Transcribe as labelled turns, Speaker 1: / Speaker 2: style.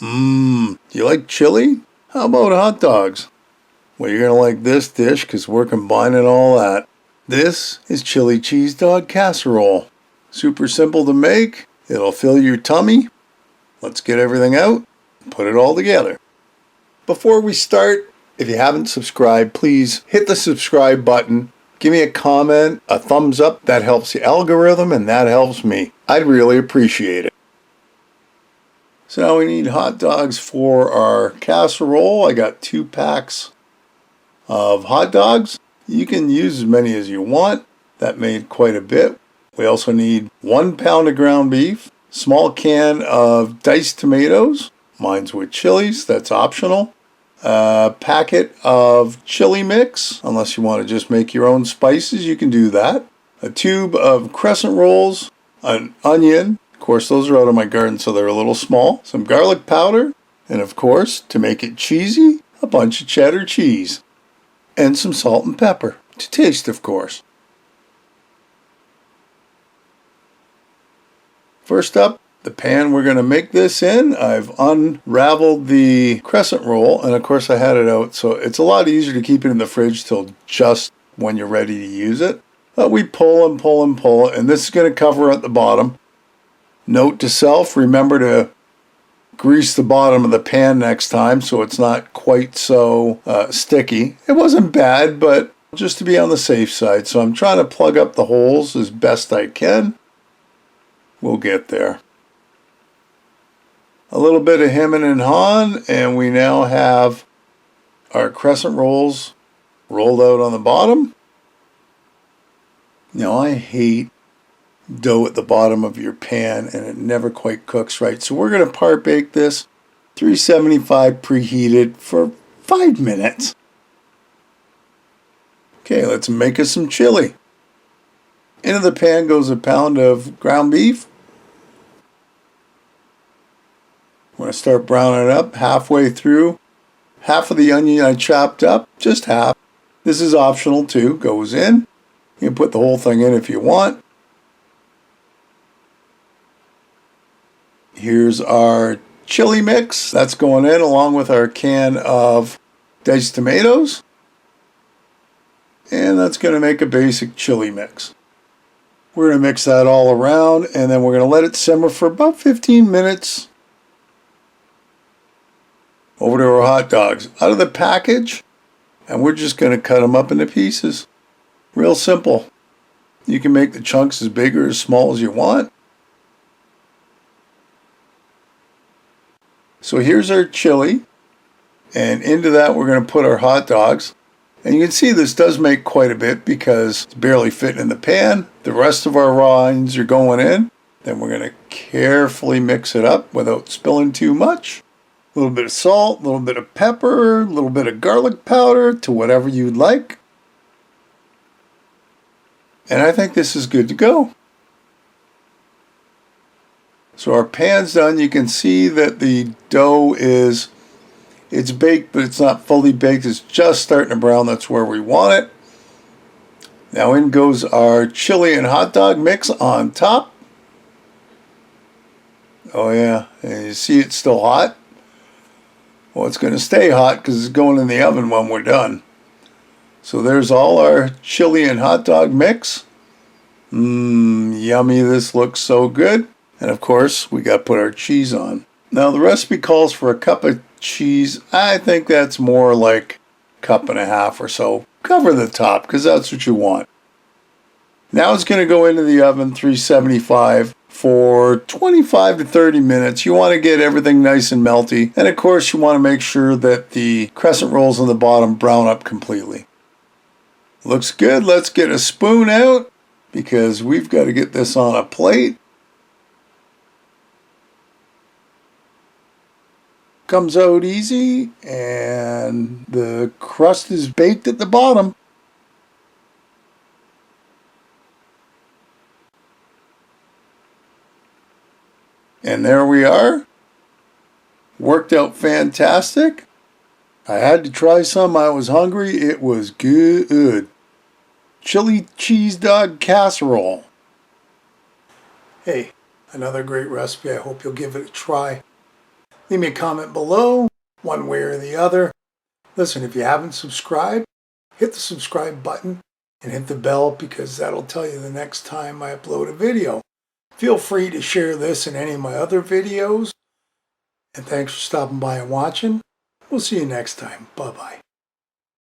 Speaker 1: You like chili? How about hot dogs? Well, you're going to like this dish because we're combining all that. This is chili cheese dog casserole. Super simple to make. It'll fill your tummy. Let's get everything out and put it all together. Before we start, if you haven't subscribed, please hit the subscribe button. Give me a comment, a thumbs up. That helps the algorithm and that helps me. I'd really appreciate it. So now we need hot dogs for our casserole. I got 2 packs of hot dogs. You can use as many as you want. That made quite a bit. We also need 1 pound of ground beef, small can of diced tomatoes. Mine's with chilies, that's optional. A packet of chili mix, unless you want to just make your own spices, you can do that. A tube of crescent rolls, an onion. Of course, those are out of my garden, so they're a little small. Some garlic powder, and of course, to make it cheesy, a bunch of cheddar cheese. And some salt and pepper, to taste, of course. First up, the pan we're going to make this in. I've unraveled the crescent roll, and of course I had it out, so it's a lot easier to keep it in the fridge till just when you're ready to use it. But we pull and pull and pull, and this is going to cover at the bottom. Note to self, remember to grease the bottom of the pan next time so it's not quite so sticky. It wasn't bad, but just to be on the safe side, so I'm trying to plug up the holes as best I can. We'll get there. A little bit of hemming and hawing, and we now have our crescent rolls rolled out on the bottom. Now I hate dough at the bottom of your pan and it never quite cooks right. So we're going to part bake this 375 preheated for 5 minutes. Okay, let's make us some chili. Into the pan goes a pound of ground beef. I'm going to start browning it up halfway through. Half of the onion I chopped up, just half. This is optional too, goes in. You can put the whole thing in if you want. Here's our chili mix. That's going in along with our can of diced tomatoes. And that's going to make a basic chili mix. We're going to mix that all around and then we're going to let it simmer for about 15 minutes. Over to our hot dogs. Out of the package, and we're just going to cut them up into pieces. Real simple. You can make the chunks as big or as small as you want. So here's our chili, and into that we're going to put our hot dogs. And you can see this does make quite a bit because it's barely fitting in the pan. The rest of our raw onions are going in. Then we're going to carefully mix it up without spilling too much. A little bit of salt, a little bit of pepper, a little bit of garlic powder to whatever you'd like. And I think this is good to go. So our pan's done. You can see that the dough it's baked, but it's not fully baked. It's just starting to brown. That's where we want it. Now in goes our chili and hot dog mix on top. Oh yeah, and you see it's still hot. Well, it's going to stay hot because it's going in the oven when we're done. So there's all our chili and hot dog mix. Yummy. This looks so good. And of course, we got to put our cheese on. Now the recipe calls for a cup of cheese. I think that's more like a cup and a half or so. Cover the top because that's what you want. Now it's going to go into the oven 375 for 25 to 30 minutes. You want to get everything nice and melty. And of course, you want to make sure that the crescent rolls on the bottom brown up completely. Looks good. Let's get a spoon out because we've got to get this on a plate. Comes out easy and the crust is baked at the bottom. And there we are. Worked out fantastic. I had to try some. I was hungry. It was good. Chili cheese dog casserole. Hey, another great recipe. I hope you'll give it a try. Leave me a comment below, one way or the other. Listen, if you haven't subscribed, hit the subscribe button and hit the bell because that'll tell you the next time I upload a video. Feel free to share this and any of my other videos. And thanks for stopping by and watching. We'll see you next time. Bye-bye.